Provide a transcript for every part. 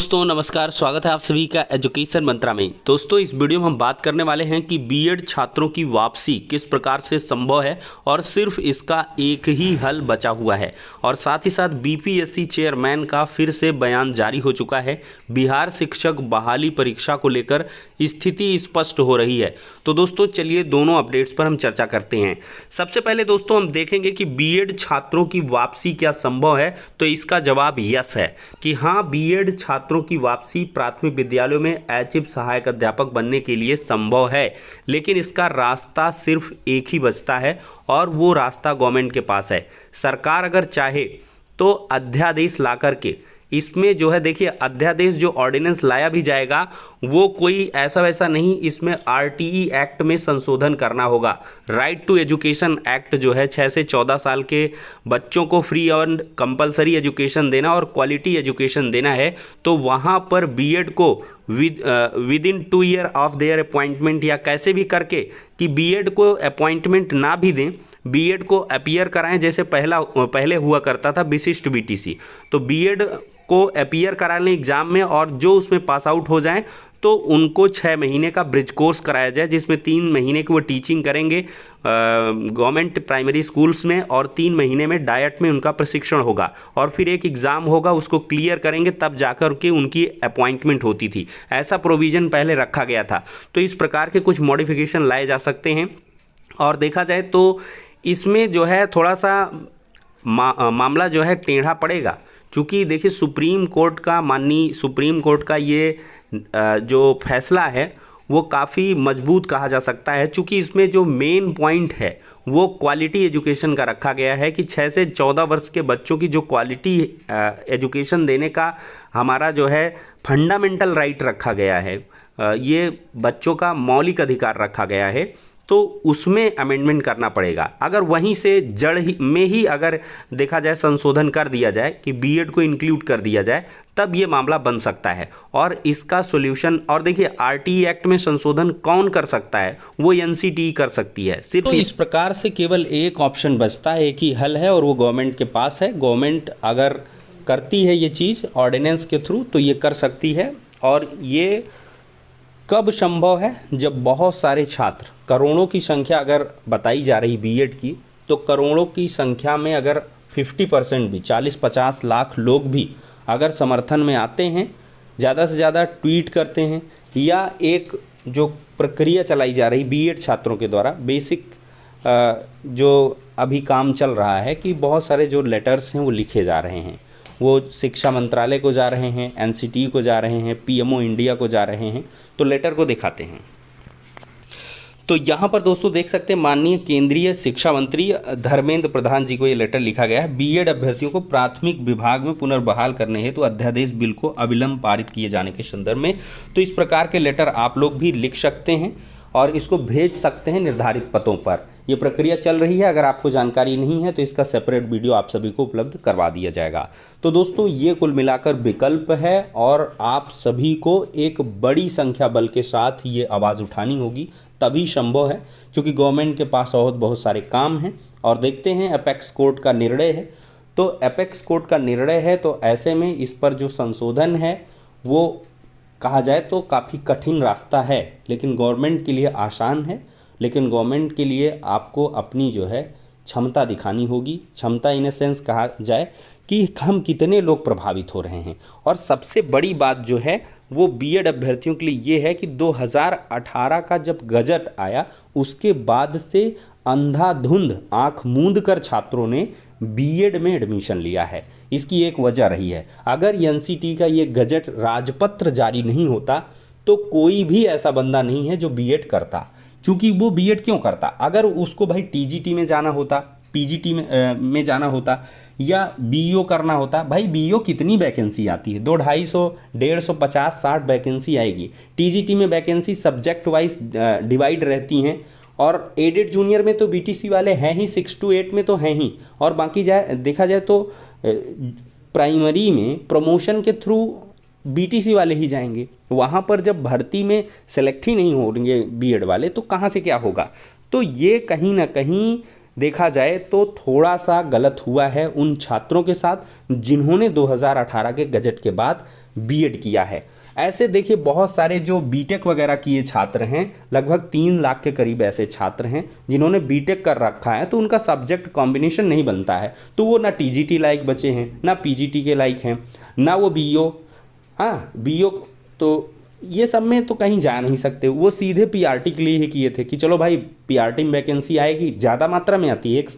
दोस्तों नमस्कार, स्वागत है आप सभी का एजुकेशन मंत्रा में। दोस्तों इस वीडियो में हम बात करने वाले हैं कि बीएड छात्रों की वापसी किस प्रकार से संभव है और सिर्फ इसका एक ही हल बचा हुआ है। और साथ ही साथ बीपीएससी चेयरमैन का फिर से बयान जारी हो चुका है। बिहार शिक्षक बहाली परीक्षा को लेकर स्थिति स्पष्ट हो रही है। तो दोस्तों चलिए दोनों अपडेट्स पर हम चर्चा करते हैं। सबसे पहले दोस्तों हम देखेंगे कि बीएड छात्रों की वापसी क्या संभव है। तो इसका जवाब यस है कि हाँ, बीएड छात्रों की वापसी प्राथमिक विद्यालयों में ऐच्छिक सहायक अध्यापक बनने के लिए संभव है, लेकिन इसका रास्ता सिर्फ एक ही बचता है और वो रास्ता गवर्नमेंट के पास है। सरकार अगर चाहे तो अध्यादेश ला करके इसमें जो है, देखिए अध्यादेश जो ऑर्डिनेंस लाया भी जाएगा वो कोई ऐसा वैसा नहीं, इसमें आरटीई एक्ट में संशोधन करना होगा। राइट टू एजुकेशन एक्ट जो है 6 से 14 साल के बच्चों को फ्री और कंपलसरी एजुकेशन देना और क्वालिटी एजुकेशन देना है। तो वहाँ पर बीएड को with in 2 year of their appointment या कैसे भी करके कि बीएड को अपॉइंटमेंट ना भी दें, बीएड को अपीयर कराएं, जैसे पहले हुआ करता था विशिष्ट बीटीसी। तो बीएड को अपीयर करा लें एग्ज़ाम में और जो उसमें पास आउट हो जाएं तो उनको 6 महीने का ब्रिज कोर्स कराया जाए, जिसमें 3 महीने की वो टीचिंग करेंगे गवर्नमेंट प्राइमरी स्कूल्स में और 3 महीने में डायट में उनका प्रशिक्षण होगा और फिर एक एग्ज़ाम होगा, उसको क्लियर करेंगे तब जाकर के उनकी अपॉइंटमेंट होती थी। ऐसा प्रोविज़न पहले रखा गया था। तो इस प्रकार के कुछ मॉडिफिकेशन लाए जा सकते हैं। और देखा जाए तो इसमें जो है थोड़ा सा मामला जो है टेढ़ा पड़ेगा, क्योंकि देखिए सुप्रीम कोर्ट का ये जो फैसला है वो काफ़ी मजबूत कहा जा सकता है, क्योंकि इसमें जो मेन पॉइंट है वो क्वालिटी एजुकेशन का रखा गया है कि 6 से 14 वर्ष के बच्चों की जो क्वालिटी एजुकेशन देने का हमारा जो है फंडामेंटल राइट रखा गया है, ये बच्चों का मौलिक अधिकार रखा गया है। तो उसमें अमेंडमेंट करना पड़ेगा। अगर वहीं से में ही अगर देखा जाए संशोधन कर दिया जाए कि बीएड को इंक्लूड कर दिया जाए, तब ये मामला बन सकता है और इसका सॉल्यूशन। और देखिए आरटीई एक्ट में संशोधन कौन कर सकता है, वो एनसीटीई कर सकती है सिर्फ। तो इस प्रकार से केवल एक ऑप्शन बचता है, एक ही हल है और वो गवर्नमेंट के पास है। गवर्नमेंट अगर करती है ये चीज़ ऑर्डिनेंस के थ्रू तो ये कर सकती है। और ये कब संभव है, जब बहुत सारे छात्र, करोड़ों की संख्या अगर बताई जा रही बीएड की, तो करोड़ों की संख्या में अगर 50% भी 40-50 लाख लोग भी अगर समर्थन में आते हैं, ज़्यादा से ज़्यादा ट्वीट करते हैं, या एक जो प्रक्रिया चलाई जा रही बीएड छात्रों के द्वारा बेसिक जो अभी काम चल रहा है कि बहुत सारे जो लेटर्स हैं वो लिखे जा रहे हैं, वो शिक्षा मंत्रालय को जा रहे हैं, एनसीटी को जा रहे हैं, पीएमओ इंडिया को जा रहे हैं। तो लेटर को दिखाते हैं। तो यहाँ पर दोस्तों देख सकते हैं माननीय केंद्रीय शिक्षा मंत्री धर्मेंद्र प्रधान जी को ये लेटर लिखा गया है। बीएड अभ्यर्थियों को प्राथमिक विभाग में पुनर्बहाल करने हेतु अध्यादेश बिल को अविलंब पारित किए जाने के संदर्भ में। तो इस प्रकार के लेटर आप लोग भी लिख सकते हैं और इसको भेज सकते हैं निर्धारित पतों पर। ये प्रक्रिया चल रही है, अगर आपको जानकारी नहीं है तो इसका सेपरेट वीडियो आप सभी को उपलब्ध करवा दिया जाएगा। तो दोस्तों ये कुल मिलाकर विकल्प है और आप सभी को एक बड़ी संख्या बल के साथ ये आवाज़ उठानी होगी, तभी संभव है, क्योंकि गवर्नमेंट के पास और बहुत सारे काम हैं। और देखते हैं एपेक्स कोर्ट का निर्णय है, तो एपेक्स कोर्ट का निर्णय है तो ऐसे में इस पर जो संशोधन है वो कहा जाए तो काफ़ी कठिन रास्ता है, लेकिन गवर्नमेंट के लिए आसान है। लेकिन गवर्नमेंट के लिए आपको अपनी जो है क्षमता दिखानी होगी। क्षमता इन ए सेंस कहा जाए कि हम कितने लोग प्रभावित हो रहे हैं। और सबसे बड़ी बात जो है वो बीएड अभ्यर्थियों के लिए ये है कि 2018 का जब गजट आया उसके बाद से अंधाधुंध आँख मूंद कर छात्रों ने बीएड में एडमिशन लिया है। इसकी एक वजह रही है, अगर एनसीटी का ये गजट राजपत्र जारी नहीं होता तो कोई भी ऐसा बंदा नहीं है जो बीएड करता। क्योंकि वो बीएड क्यों करता, अगर उसको भाई टीजीटी में जाना होता, पीजीटी में जाना होता या बीईओ करना होता, भाई बीईओ कितनी वैकेंसी आती है, 200, 250, 150, 60 वैकेंसी आएगी। टीजीटी में वैकेंसी सब्जेक्ट वाइज डिवाइड रहती हैं और एडेड जूनियर में तो बीटीसी वाले हैं ही, 6 to 8 में तो हैं ही, और बाकी देखा जाए तो प्राइमरी में प्रमोशन के थ्रू बीटीसी वाले ही जाएंगे। वहाँ पर जब भर्ती में सेलेक्ट ही नहीं होंगे बीएड वाले तो कहाँ से क्या होगा। तो ये कहीं ना कहीं देखा जाए तो थोड़ा सा गलत हुआ है उन छात्रों के साथ जिन्होंने 2018 के गजट के बाद बीएड किया है। ऐसे देखिए बहुत सारे जो बीटेक वगैरह किए छात्र हैं, लगभग 3 लाख के करीब ऐसे छात्र हैं जिन्होंने बीटेक कर रखा है, तो उनका सब्जेक्ट कॉम्बिनेशन नहीं बनता है, तो वो ना टीजीटी लायक बचे हैं, ना पीजीटी के लायक हैं, ना वो बीओ, हाँ बीओ तो ये सब में तो कहीं जा नहीं सकते। वो सीधे पीआरटी के लिए ही किए थे कि चलो भाई पीआरटी में वैकेंसी आएगी, ज़्यादा मात्रा में आती है, एक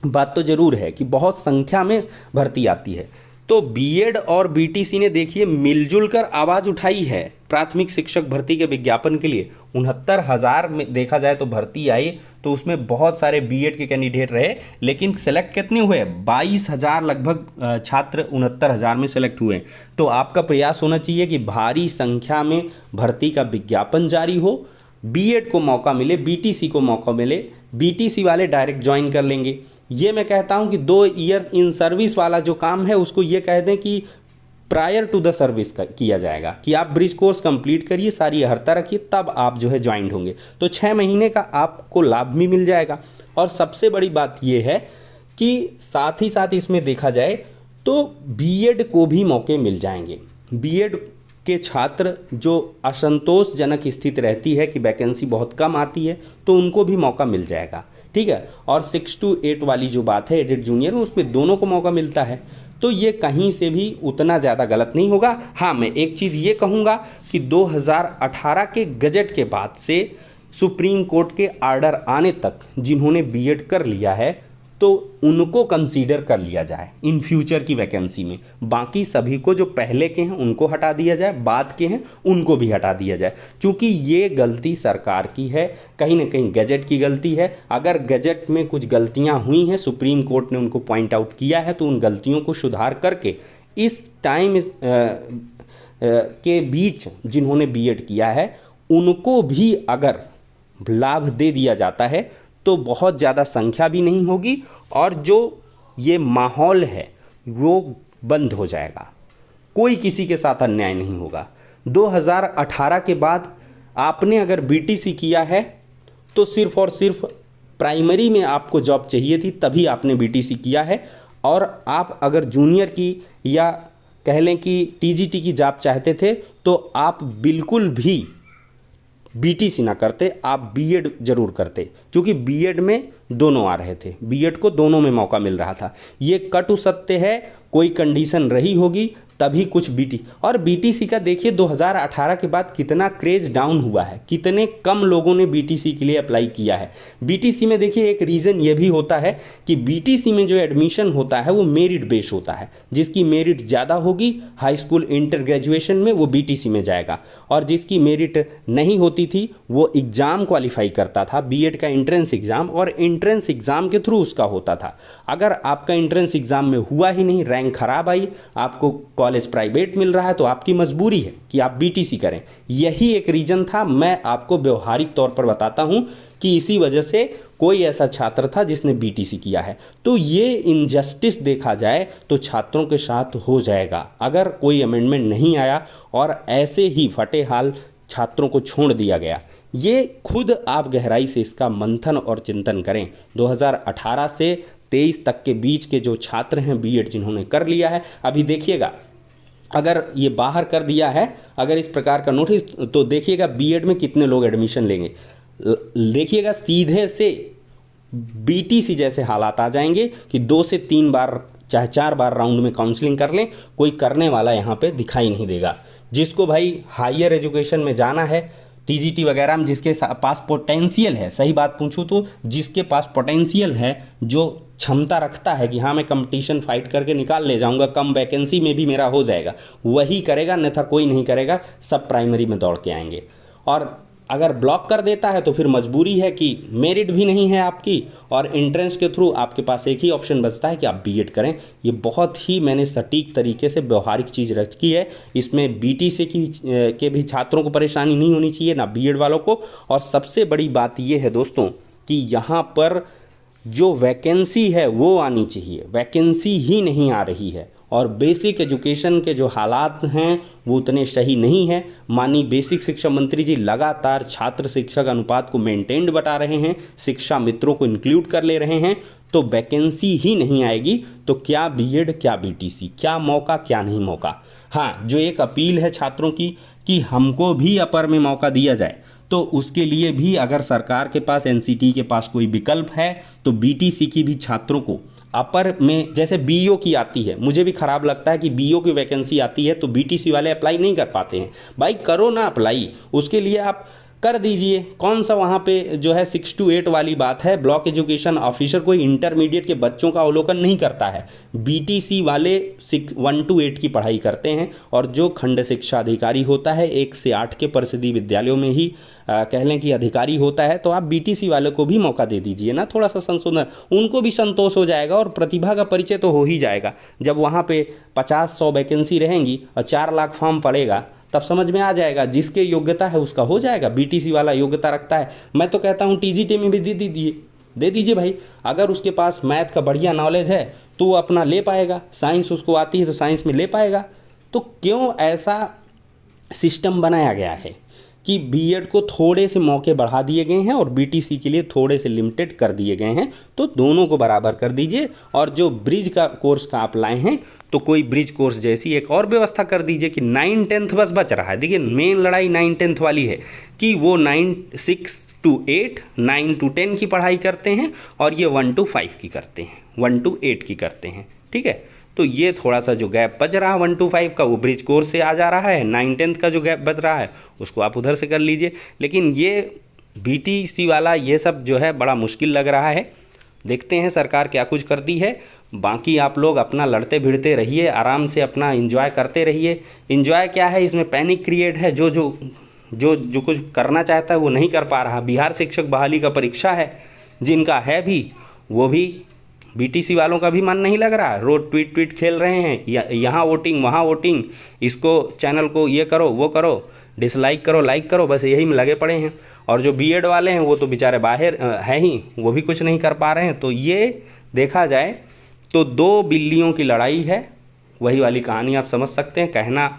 बात तो ज़रूर है कि बहुत संख्या में भर्ती आती है। तो बीएड और बीटीसी ने देखिए मिलजुल कर आवाज़ उठाई है प्राथमिक शिक्षक भर्ती के विज्ञापन के लिए। 69,000 में देखा जाए तो भर्ती आई, तो उसमें बहुत सारे बीएड के कैंडिडेट रहे, लेकिन सेलेक्ट कितने हुए? 22,000 लगभग छात्र 69,000 में सेलेक्ट हुए। तो आपका प्रयास होना चाहिए कि भारी संख्या में भर्ती का विज्ञापन जारी हो, बीएड को मौका मिले, बीटीसी को मौका मिले, बीटीसी वाले डायरेक्ट ज्वाइन कर लेंगे। ये मैं कहता हूँ कि 2 ईयर इन सर्विस वाला जो काम है उसको ये कह दें कि प्रायर टू द सर्विस किया जाएगा, कि आप ब्रिज कोर्स कंप्लीट करिए, सारी अहर्ता रखिए, तब आप जो है ज्वाइन होंगे, तो 6 महीने का आपको लाभ भी मिल जाएगा। और सबसे बड़ी बात ये है कि साथ ही साथ इसमें देखा जाए तो बीएड को भी मौके मिल जाएंगे। बीएड के छात्र जो असंतोषजनक स्थिति रहती है कि वैकेंसी बहुत कम आती है, तो उनको भी मौका मिल जाएगा, ठीक है। और 6 to 8 वाली जो बात है एडेड जूनियर में, उसमें दोनों को मौका मिलता है, तो ये कहीं से भी उतना ज़्यादा गलत नहीं होगा। हाँ, मैं एक चीज़ ये कहूँगा कि 2018 के गजट के बाद से सुप्रीम कोर्ट के आर्डर आने तक जिन्होंने बीएड कर लिया है, तो उनको कंसीडर कर लिया जाए इन फ्यूचर की वैकेंसी में। बाकी सभी को जो पहले के हैं उनको हटा दिया जाए, बाद के हैं उनको भी हटा दिया जाए, क्योंकि ये गलती सरकार की है, कहीं ना कहीं गजट की गलती है। अगर गजट में कुछ गलतियां हुई हैं, सुप्रीम कोर्ट ने उनको पॉइंट आउट किया है, तो उन गलतियों को सुधार करके इस टाइम के बीच जिन्होंने बीएड किया है उनको भी अगर लाभ दे दिया जाता है तो बहुत ज़्यादा संख्या भी नहीं होगी, और जो ये माहौल है वो बंद हो जाएगा, कोई किसी के साथ अन्याय नहीं होगा। 2018 के बाद आपने अगर बीटीसी किया है तो सिर्फ और सिर्फ प्राइमरी में आपको जॉब चाहिए थी, तभी आपने बीटीसी किया है। और आप अगर जूनियर की या कह लें कि टीजीटी की जॉब चाहते थे, तो आप बिल्कुल भी बीटीसी ना करते, आप बीएड जरूर करते, क्योंकि बीएड में दोनों आ रहे थे, बीएड को दोनों में मौका मिल रहा था। ये कटु सत्य है, कोई कंडीशन रही होगी तभी कुछ और बीटीसी का देखिए 2018 के बाद कितना क्रेज डाउन हुआ है, कितने कम लोगों ने बीटीसी के लिए अप्लाई किया है। बीटीसी में देखिए एक रीज़न ये भी होता है कि बीटीसी में जो एडमिशन होता है वो मेरिट बेस होता है, जिसकी मेरिट ज़्यादा होगी हाई स्कूल इंटर ग्रेजुएशन में वो बीटीसी में जाएगा, और जिसकी मेरिट नहीं होती थी वो एग्ज़ाम क्वालिफाई करता था, बीएड का एंट्रेंस एग्ज़ाम, और एंट्रेंस एग्ज़ाम के थ्रू उसका होता था। अगर आपका एंट्रेंस एग्ज़ाम में हुआ ही नहीं, रैंक खराब आई, आपको कॉलेज प्राइवेट मिल रहा है, तो आपकी मजबूरी है कि आप बीटीसी करें। यही एक रीज़न था। मैं आपको व्यवहारिक तौर पर बताता हूं कि इसी वजह से कोई ऐसा छात्र था जिसने बीटीसी किया है। तो ये इनजस्टिस देखा जाए तो छात्रों के साथ हो जाएगा अगर कोई अमेंडमेंट नहीं आया और ऐसे ही फटे हाल छात्रों को छोड़ दिया गया। ये खुद आप गहराई से इसका मंथन और चिंतन करें। 2018 से 23 तक के बीच के जो छात्र हैं बीएड जिन्होंने कर लिया है, अभी देखिएगा अगर ये बाहर कर दिया है, अगर इस प्रकार का नोटिस, तो देखिएगा बीएड में कितने लोग एडमिशन लेंगे। देखिएगा सीधे से बीटीसी जैसे हालात आ जाएंगे कि 2 से 3 बार चाहे 4 बार राउंड में काउंसलिंग कर लें, कोई करने वाला यहाँ पे दिखाई नहीं देगा। जिसको भाई हायर एजुकेशन में जाना है, टीजीटी वगैरह में, जिसके पास पोटेंशियल है, सही बात पूछूं तो जिसके पास पोटेंशियल है, जो क्षमता रखता है कि हाँ मैं कंपटीशन फाइट करके निकाल ले जाऊंगा, कम वैकेंसी में भी मेरा हो जाएगा, वही करेगा, अन्यथा कोई नहीं करेगा, सब प्राइमरी में दौड़ के आएंगे। और अगर ब्लॉक कर देता है तो फिर मजबूरी है कि मेरिट भी नहीं है आपकी, और एंट्रेंस के थ्रू आपके पास एक ही ऑप्शन बचता है कि आप बीएड करें। ये बहुत ही मैंने सटीक तरीके से व्यवहारिक चीज़ रखी है। इसमें बीटीसी के भी छात्रों को परेशानी नहीं होनी चाहिए, ना बीएड वालों को। और सबसे बड़ी बात ये है दोस्तों कि यहाँ पर जो वैकेंसी है वो आनी चाहिए, वैकेंसी ही नहीं आ रही है। और बेसिक एजुकेशन के जो हालात हैं वो उतने सही नहीं हैं। माननीय बेसिक शिक्षा मंत्री जी लगातार छात्र शिक्षक अनुपात को मेंटेन्ड बता रहे हैं, शिक्षा मित्रों को इंक्लूड कर ले रहे हैं, तो वैकेंसी ही नहीं आएगी तो क्या बीएड क्या बीटीसी, क्या मौका क्या नहीं मौका। हाँ, जो एक अपील है छात्रों की कि हमको भी अपर में मौका दिया जाए, तो उसके लिए भी अगर सरकार के पास, एनसीटी के पास कोई विकल्प है तो बीटीसी की भी छात्रों को अपर में, जैसे बीईओ की आती है, मुझे भी खराब लगता है कि बीईओ की वैकेंसी आती है तो बीटीसी वाले अप्लाई नहीं कर पाते हैं। भाई करो ना अप्लाई, उसके लिए आप कर दीजिए। कौन सा वहाँ पे जो है 6 to 8 वाली बात है, ब्लॉक एजुकेशन ऑफिसर कोई इंटरमीडिएट के बच्चों का अवलोकन नहीं करता है, बीटीसी वाले 1 to 8 की पढ़ाई करते हैं। और जो खंड शिक्षा अधिकारी होता है 1 से 8 के परिषदीय विद्यालयों में ही कह लें कि अधिकारी होता है, तो आप बीटीसी वाले को भी मौका दे दीजिए ना, थोड़ा सा संशोधन, उनको भी संतोष हो जाएगा और प्रतिभा का परिचय तो हो ही जाएगा। जब वहाँ पे 50-100 वैकेंसी रहेंगी और 4 लाख फॉर्म पड़ेगा, तब समझ में आ जाएगा, जिसके योग्यता है उसका हो जाएगा। बीटीसी वाला योग्यता रखता है, मैं तो कहता हूँ टीजीटी में भी दे दीजिए भाई। अगर उसके पास मैथ का बढ़िया नॉलेज है तो वो अपना ले पाएगा, साइंस उसको आती है तो साइंस में ले पाएगा। तो क्यों ऐसा सिस्टम बनाया गया है कि बीएड को थोड़े से मौके बढ़ा दिए गए हैं और बीटीसी के लिए थोड़े से लिमिटेड कर दिए गए हैं, तो दोनों को बराबर कर दीजिए। और जो ब्रिज का कोर्स का आप लाए हैं, तो कोई ब्रिज कोर्स जैसी एक और व्यवस्था कर दीजिए कि 9-10 बस बच रहा है। देखिए मेन लड़ाई 9-10 वाली है कि वो 6 to 8, 9 to 10 की पढ़ाई करते हैं और ये 1 to 5 की करते हैं, 1 to 8 की करते हैं। ठीक है, तो ये थोड़ा सा जो गैप बच रहा है 1 to 5 का, वो ब्रिज कोर्स से आ जा रहा है। 9-10 का जो गैप बच रहा है उसको आप उधर से कर लीजिए। लेकिन ये बीटीसी वाला ये सब जो है बड़ा मुश्किल लग रहा है। देखते हैं सरकार क्या कुछ करती है। बाकी आप लोग अपना लड़ते भिड़ते रहिए, आराम से अपना एंजॉय करते रहिए। एंजॉय क्या है, इसमें पैनिक क्रिएट है। जो कुछ करना चाहता है वो नहीं कर पा रहा। बिहार शिक्षक बहाली का परीक्षा है, जिनका है भी, वो भी बीटीसी वालों का भी मन नहीं लग रहा। रोज ट्वीट खेल रहे हैं, यहाँ वोटिंग वहाँ वोटिंग, इसको चैनल को ये करो वो करो, डिसलाइक करो लाइक करो, बस यही में लगे पड़े हैं। और जो बीएड वाले हैं वो तो बेचारे बाहर हैं ही, वो भी कुछ नहीं कर पा रहे हैं। तो ये देखा जाए तो 2 बिल्लियों की लड़ाई है, वही वाली कहानी आप समझ सकते हैं। कहना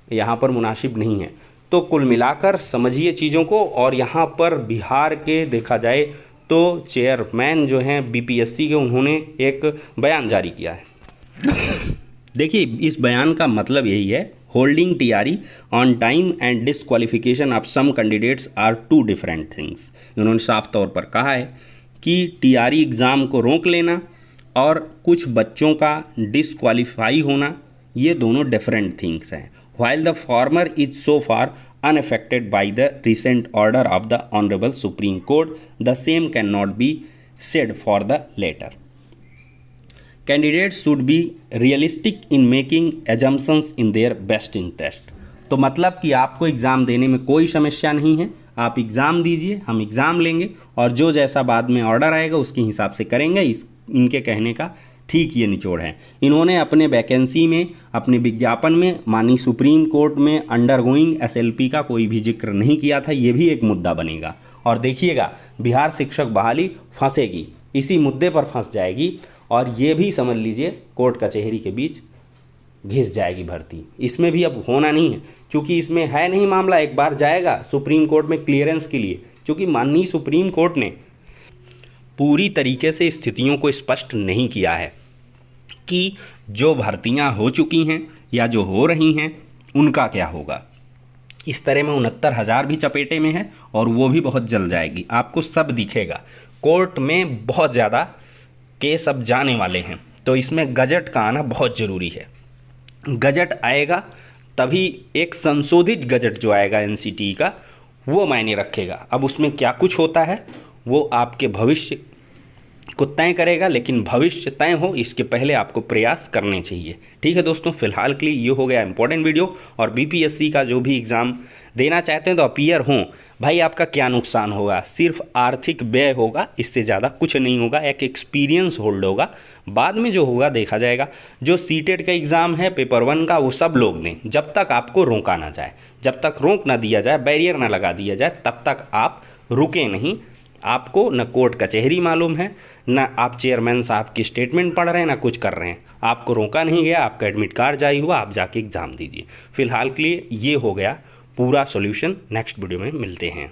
यहाँ पर मुनासिब नहीं है। तो कुल मिलाकर समझिए चीज़ों को। और यहाँ पर बिहार के देखा जाए तो चेयरमैन जो हैं बीपीएससी के, उन्होंने एक बयान जारी किया है। देखिए इस बयान का मतलब यही है, holding TRE on time and disqualification of some candidates are 2 different things. उन्होंने साफ तौर पर कहा है कि टीआरई एग्ज़ाम को रोक लेना और कुछ बच्चों का डिसक्वालीफाई होना, ये दोनों डिफरेंट थिंग्स हैं। while the former is so far unaffected by the recent order of the Honorable Supreme Court, the same cannot be said for the latter. Candidates should be realistic in making assumptions in their best interest. तो मतलब कि आपको exam देने में कोई समस्या नहीं है, आप एग्ज़ाम दीजिए, हम एग्ज़ाम लेंगे और जो जैसा बाद में ऑर्डर आएगा उसके हिसाब से करेंगे। इनके कहने का ठीक ये निचोड़ है। इन्होंने अपने वैकेंसी में, अपने विज्ञापन में माननीय सुप्रीम कोर्ट में अंडरगोइंग एसएलपी का कोई भी जिक्र नहीं किया था। ये भी एक मुद्दा बनेगा और देखिएगा बिहार शिक्षक बहाली फंसेगी, इसी मुद्दे पर फंस जाएगी और ये भी समझ लीजिए कोर्ट कचहरी के बीच घिस जाएगी भर्ती। इसमें भी अब होना नहीं है, चूँकि इसमें है नहीं मामला, एक बार जाएगा सुप्रीम कोर्ट में क्लियरेंस के लिए, चूँकि माननीय सुप्रीम कोर्ट ने पूरी तरीके से स्थितियों को स्पष्ट नहीं किया है कि जो भर्तियां हो चुकी हैं या जो हो रही हैं उनका क्या होगा। इस तरह में 69,000 भी चपेटे में है और वो भी बहुत जल्द जाएगी, आपको सब दिखेगा। कोर्ट में बहुत ज़्यादा केस अब जाने वाले हैं, तो इसमें गजट का आना बहुत ज़रूरी है। गजट आएगा तभी एक संशोधित गजट जो आएगा एनसीटी का, वो मायने रखेगा। अब उसमें क्या कुछ होता है वो आपके भविष्य को तय करेगा, लेकिन भविष्य तय हो इसके पहले आपको प्रयास करने चाहिए। ठीक है दोस्तों, फिलहाल के लिए ये हो गया इंपॉर्टेंट वीडियो। और बीपीएससी का जो भी एग्ज़ाम देना चाहते हैं तो अपीयर हों। भाई आपका क्या नुकसान होगा, सिर्फ आर्थिक व्यय होगा, इससे ज़्यादा कुछ नहीं होगा। एक एक्सपीरियंस होल्ड होगा, बाद में जो होगा देखा जाएगा। जो सीटेट का एग्ज़ाम है पेपर 1 का, वो सब लोग दें जब तक आपको रोका ना जाए, जब तक रोक ना दिया जाए, बैरियर ना लगा दिया जाए, तब तक आप रुके नहीं। आपको न कोर्ट कचहरी मालूम है, न आप चेयरमैन साहब की स्टेटमेंट पढ़ रहे हैं, ना कुछ कर रहे हैं। आपको रोका नहीं गया, आपका एडमिट कार्ड जारी हुआ, आप जाके एग्ज़ाम दीजिए। फिलहाल के लिए ये हो गया पूरा सॉल्यूशन। नेक्स्ट वीडियो में मिलते हैं।